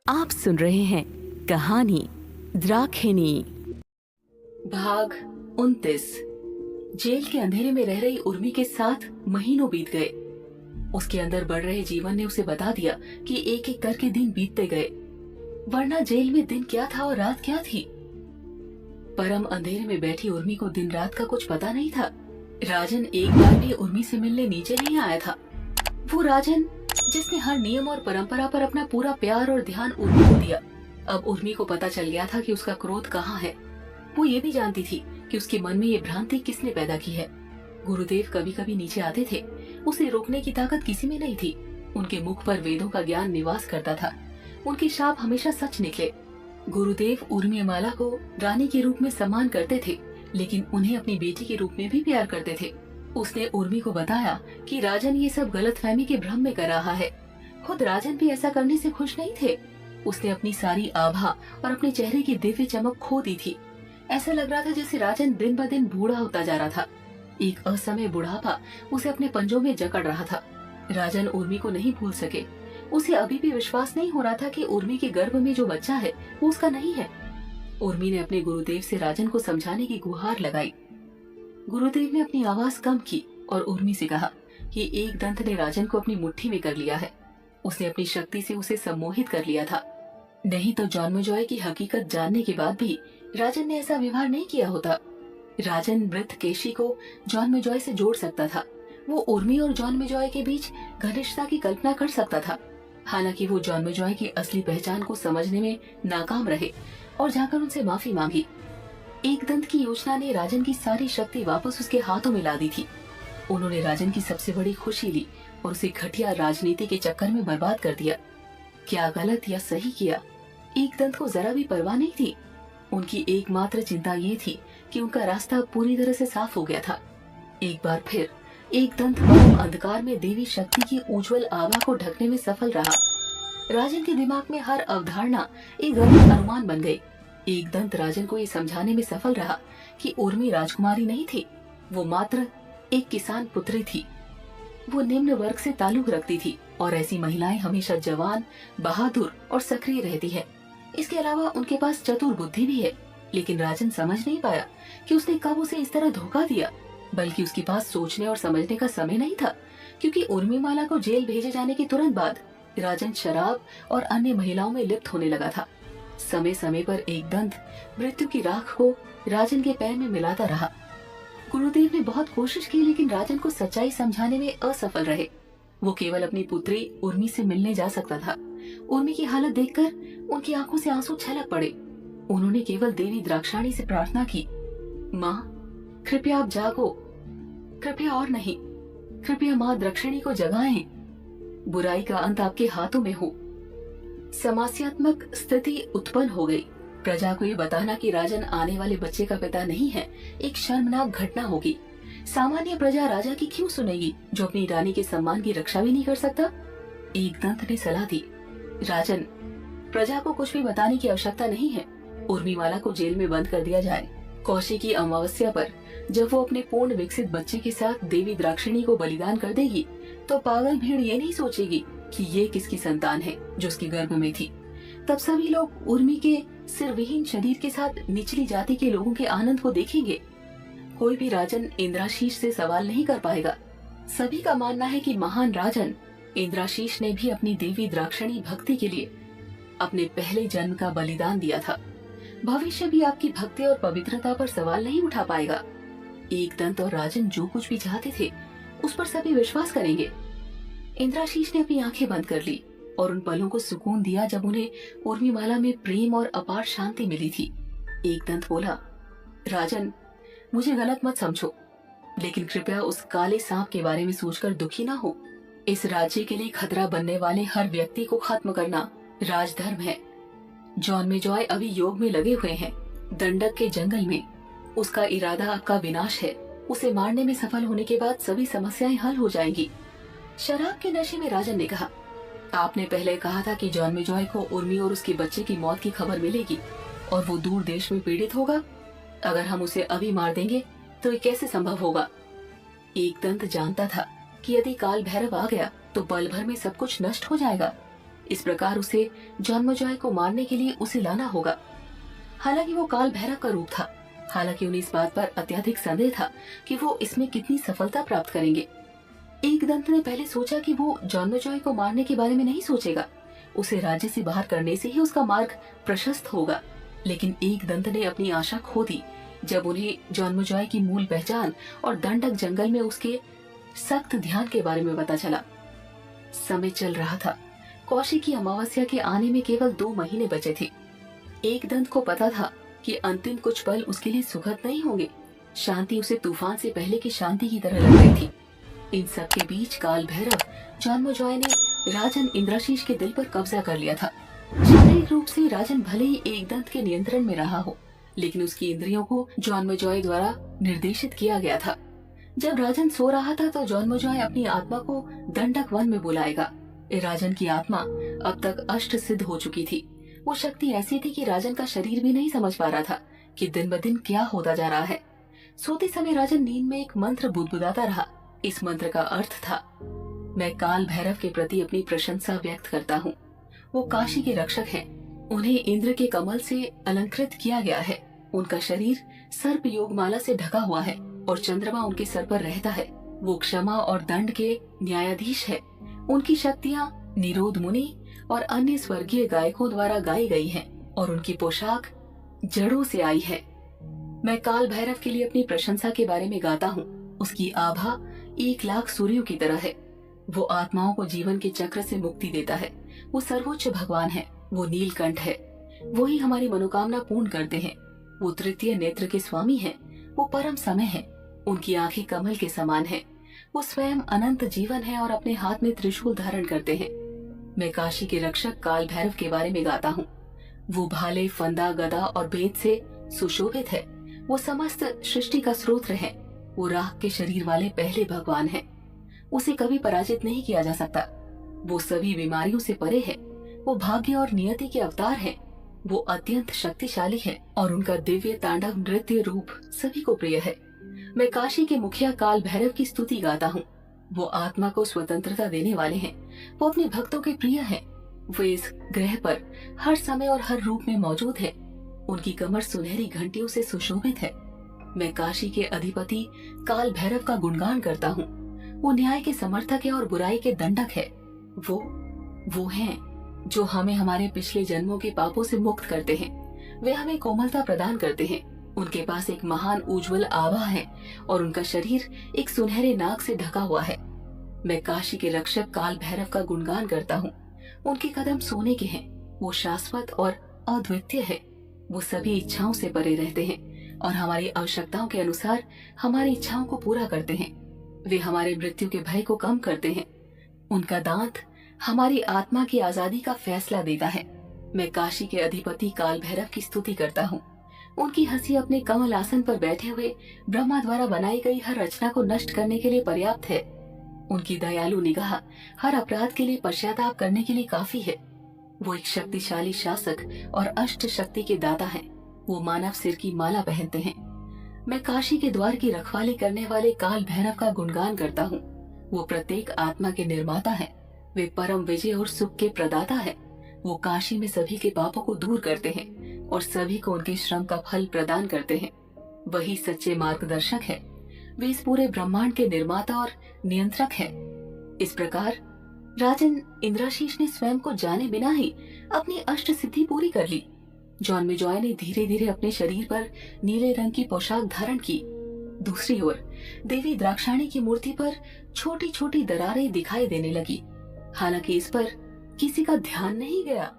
आप सुन रहे हैं कहानी द्राक्षिणी। भाग 29। जेल के अंधेरे में रह रही उर्मी के साथ महीनों बीत गए। उसके अंदर बढ़ रहे जीवन ने उसे बता दिया कि एक एक करके दिन बीतते गए, वरना जेल में दिन क्या था और रात क्या थी। परम अंधेरे में बैठी उर्मी को दिन रात का कुछ पता नहीं था। राजन एक बार भी उर्मी से मिलने नीचे नहीं आया था। वो राजन जिसने हर नियम और परंपरा पर अपना पूरा प्यार और ध्यान उर्मी को दिया, अब उर्मी को पता चल गया था कि उसका क्रोध कहाँ है। वो ये भी जानती थी कि उसके मन में ये भ्रांति किसने पैदा की है। गुरुदेव कभी कभी नीचे आते थे, उसे रोकने की ताकत किसी में नहीं थी। उनके मुख पर वेदों का ज्ञान निवास करता था, उनके शाप हमेशा सच निकले। गुरुदेव उर्मिमाला को रानी के रूप में सम्मान करते थे, लेकिन उन्हें अपनी बेटी के रूप में भी प्यार करते थे। उसने उर्मी को बताया कि राजन ये सब गलतफहमी के भ्रम में कर रहा है। खुद राजन भी ऐसा करने से खुश नहीं थे। उसने अपनी सारी आभा और अपने चेहरे की दिव्य चमक खो दी थी। ऐसा लग रहा था जैसे राजन दिन ब दिन बूढ़ा होता जा रहा था। एक असमय बुढ़ापा उसे अपने पंजों में जकड़ रहा था। राजन उर्मी को नहीं भूल सके। उसे अभी भी विश्वास नहीं हो रहा था कि उर्मी के गर्भ में जो बच्चा है वो उसका नहीं है। उर्मी ने अपने गुरुदेव से राजन को समझाने की गुहार लगाई। गुरुदेव ने अपनी आवाज कम की और उर्मी से कहा कि एक दंत ने राजन को अपनी मुट्ठी में कर लिया है। उसने अपनी शक्ति से उसे सम्मोहित कर लिया था, नहीं तो जॉनमेजॉय की हकीकत जानने के बाद भी राजन ने ऐसा व्यवहार नहीं किया होता। राजन मृत केशी को जॉनमेजॉय से जोड़ सकता था। वो उर्मी और जॉनमेजॉय के बीच घनिष्ठता की कल्पना कर सकता था। हालांकि वो जॉनमेजॉय की असली पहचान को समझने में नाकाम रहे और जाकर उनसे माफी मांगी। एक दंत की योजना ने राजन की सारी शक्ति वापस उसके हाथों में ला दी थी। उन्होंने राजन की सबसे बड़ी खुशी ली और उसे घटिया राजनीति के चक्कर में बर्बाद कर दिया। क्या गलत या सही किया, एक दंत को जरा भी परवाह नहीं थी। उनकी एकमात्र चिंता ये थी कि उनका रास्ता पूरी तरह से साफ हो गया था। एक बार फिर एक दंत परम अंधकार में देवी शक्ति की उज्जवल आभा को ढकने में सफल रहा। राजन के दिमाग में हर अवधारणा एक गलत अनुमान बन गई। एक दंत राजन को ये समझाने में सफल रहा कि उर्मी राजकुमारी नहीं थी, वो मात्र एक किसान पुत्री थी। वो निम्न वर्ग से ताल्लुक रखती थी और ऐसी महिलाएं हमेशा जवान, बहादुर और सक्रिय रहती है। इसके अलावा उनके पास चतुर बुद्धि भी है। लेकिन राजन समझ नहीं पाया कि उसने कब उसे इस तरह धोखा दिया, बल्कि उसके पास सोचने और समझने का समय नहीं था, क्योंकि उर्मिमाला को जेल भेजे जाने के तुरंत बाद राजन शराब और अन्य महिलाओं में लिप्त होने लगा था। समय समय पर एक दंत मृत्यु की राख को राजन के पैर में मिलाता रहा। गुरुदेव ने बहुत कोशिश की, लेकिन राजन को सच्चाई समझाने में असफल रहे। वो केवल अपनी पुत्री उर्मी से मिलने जा सकता था। उर्मी की हालत देखकर उनकी आंखों से आंसू छलक पड़े। उन्होंने केवल देवी द्राक्षाणी से प्रार्थना की, माँ कृपया आप जागो, कृपया और नहीं, कृपया माँ द्राक्षाणी को जगाएं। बुराई का अंत आपके हाथों में हो। समस्यात्मक स्थिति उत्पन्न हो गई। प्रजा को ये बताना कि राजन आने वाले बच्चे का पिता नहीं है एक शर्मनाक घटना होगी। सामान्य प्रजा राजा की क्यों सुनेगी, जो अपनी रानी के सम्मान की रक्षा भी नहीं कर सकता। एक दंत ने सलाह दी, राजन प्रजा को कुछ भी बताने की आवश्यकता नहीं है। उर्मिमाला को जेल में बंद कर दिया जाए। कौशी की अमावस्या पर जब वो अपने पूर्ण विकसित बच्चे के साथ देवी द्राक्षिणी को बलिदान कर देगी, तो पागल भीड़ ये नहीं सोचेगी कि ये किसकी संतान है जो उसके गर्भ में थी। तब सभी लोग उर्मी के सिरविहीन शरीर के साथ निचली जाति के लोगों के आनंद को देखेंगे। कोई भी राजन इंद्राशीष से सवाल नहीं कर पाएगा। सभी का मानना है कि महान राजन इंद्राशीष ने भी अपनी देवी द्राक्षिणी भक्ति के लिए अपने पहले जन्म का बलिदान दिया था। भविष्य भी आपकी भक्ति और पवित्रता पर सवाल नहीं उठा पाएगा। एक दंत और राजन जो कुछ भी चाहते थे उस पर सभी विश्वास करेंगे। इंद्राशीष ने अपनी आंखें बंद कर ली और उन पलों को सुकून दिया जब उन्हें उर्मिमाला में प्रेम और अपार शांति मिली थी। एक दंत बोला, राजन मुझे गलत मत समझो, लेकिन कृपया उस काले सांप के बारे में सोचकर दुखी ना हो। इस राज्य के लिए खतरा बनने वाले हर व्यक्ति को खत्म करना राजधर्म है। जॉनमेजॉय अभी योग में लगे हुए हैं, दंडक के जंगल में। उसका इरादा आपका विनाश है। उसे मारने में सफल होने के बाद सभी समस्याएं हल हो जाएंगी। शराब के नशे में राजन ने कहा, आपने पहले कहा था कि जॉनमेजॉय को उर्मी और उसके बच्चे की मौत की खबर मिलेगी और वो दूर देश में पीड़ित होगा। अगर हम उसे अभी मार देंगे तो ये कैसे संभव होगा। एक दंत जानता था कि यदि काल भैरव आ गया तो पल भर में सब कुछ नष्ट हो जाएगा। इस प्रकार उसे जन्मेजय को मारने के लिए उसे लाना होगा। हालांकि वो काल भैरव का रूप था, हालांकि उन्हें इस बात पर अत्यधिक संदेह था कि वो इसमें कितनी सफलता प्राप्त करेंगे। एक दंत ने पहले सोचा कि वो जन्मेजय को मारने के बारे में नहीं सोचेगा, उसे राज्य से बाहर करने से ही उसका मार्ग प्रशस्त होगा। लेकिन एक दंत ने अपनी आशा खो दी जब उन्हें जन्मेजय की मूल पहचान और दंडक जंगल में उसके सख्त ध्यान के बारे में पता चला। समय चल रहा था। कौशिकी अमावस्या के आने में केवल 2 महीने बचे थे। एक दंत को पता था कि अंतिम कुछ पल उसके लिए सुखद नहीं होंगे। शांति उसे तूफान से पहले की शांति की तरह लग रही थी। इन सब के बीच काल भैरव जन्मेजय ने राजन इंद्रशीष के दिल पर कब्जा कर लिया था। शारीरिक रूप से राजन भले ही एक दंत के नियंत्रण में रहा हो, लेकिन उसकी इंद्रियों को जन्मेजय द्वारा निर्देशित किया गया था। जब राजन सो रहा था तो जन्मेजय अपनी आत्मा को दंडक वन में बुलाएगा। राजन की आत्मा अब तक अष्ट सिद्ध हो चुकी थी। वो शक्ति ऐसी थी कि राजन का शरीर भी नहीं समझ पा रहा था कि दिन ब दिन क्या होता जा रहा है। सोते समय राजन नींद में एक मंत्र बुदबुदाता रहा। इस मंत्र का अर्थ था, मैं काल भैरव के प्रति अपनी प्रशंसा व्यक्त करता हूँ। वो काशी के रक्षक हैं। उन्हें इंद्र के कमल से अलंकृत किया गया है। उनका शरीर सर्प योगमाला से ढका हुआ है और चंद्रमा उनके सर पर रहता है। वो क्षमा और दंड के न्यायाधीश है। उनकी शक्तियाँ निरोध मुनि और अन्य स्वर्गीय गायकों द्वारा गाई गई हैं और उनकी पोशाक जड़ों से आई है। मैं काल भैरव के लिए अपनी प्रशंसा के बारे में गाता हूँ। उसकी आभा 1,00,000 सूर्यों की तरह है। वो आत्माओं को जीवन के चक्र से मुक्ति देता है। वो सर्वोच्च भगवान है। वो नीलकंठ है। वो ही हमारी मनोकामना पूर्ण करते हैं। वो तृतीय नेत्र के स्वामी हैं। वो परम समय है। उनकी आंखें कमल के समान है। वो स्वयं अनंत जीवन है और अपने हाथ में त्रिशूल धारण करते हैं। मैं काशी के रक्षक काल भैरव के बारे में गाता हूँ। वो भाले, फंदा, गदा और बेत से सुशोभित है। वो समस्त सृष्टि का स्रोत है। वो राख के शरीर वाले पहले भगवान हैं। उसे कभी पराजित नहीं किया जा सकता। वो सभी बीमारियों से परे है। वो भाग्य और नियति के अवतार हैं। वो अत्यंत शक्तिशाली है और उनका दिव्य तांडव नृत्य रूप सभी को प्रिय है। मैं काशी के मुखिया काल भैरव की स्तुति गाता हूँ। वो आत्मा को स्वतंत्रता देने वाले हैं। वो अपने भक्तों के प्रिय हैं। वो इस ग्रह पर हर समय और हर रूप में मौजूद है। उनकी कमर सुनहरी घंटियों से सुशोभित है। मैं काशी के अधिपति काल भैरव का गुणगान करता हूँ। वो न्याय के समर्थक है और बुराई के दंडक है। वो हैं जो हमें हमारे पिछले जन्मों के पापों से मुक्त करते हैं। वे हमें कोमलता प्रदान करते हैं। उनके पास एक महान उज्जवल आभा है और उनका शरीर एक सुनहरे नाग से ढका हुआ है। मैं काशी के रक्षक काल भैरव का गुणगान करता हूँ। उनके कदम सोने के हैं। वो शाश्वत और अद्वितीय है। वो सभी इच्छाओं से परे रहते हैं और हमारी आवश्यकताओं के अनुसार हमारी इच्छाओं को पूरा करते हैं। वे हमारे मृत्यु के भय को कम करते हैं। उनका दांत हमारी आत्मा की आजादी का फैसला देता है। मैं काशी के अधिपति काल भैरव की स्तुति करता हूँ। उनकी हंसी अपने कमल आसन पर बैठे हुए ब्रह्मा द्वारा बनाई गई हर रचना को नष्ट करने के लिए पर्याप्त है। उनकी दयालु निगाह हर अपराध के लिए पश्चाताप करने के लिए काफी है। वो एक शक्तिशाली शासक और अष्ट शक्ति के दाता हैं। वो मानव सिर की माला पहनते हैं। मैं काशी के द्वार की रखवाली करने वाले काल भैरव का गुणगान करता हूँ। वो प्रत्येक आत्मा के निर्माता हैं। वे परम विजय और सुख के प्रदाता हैं। वो काशी में सभी के पापों को दूर करते हैं और सभी को उनके श्रम का फल प्रदान करते हैं। वही सच्चे मार्गदर्शक है। वे इस पूरे ब्रह्मांड के निर्माता और नियंत्रक हैं। इस प्रकार राजन इंद्रशीष ने स्वयं को जाने बिना ही अपनी अष्ट सिद्धि पूरी कर ली। जन्मेजय ने धीरे धीरे अपने शरीर पर नीले रंग की पोशाक धारण की। दूसरी ओर देवी द्राक्षायणी की मूर्ति पर छोटी छोटी दरारें दिखाई देने लगी। हालांकि इस पर किसी का ध्यान नहीं गया।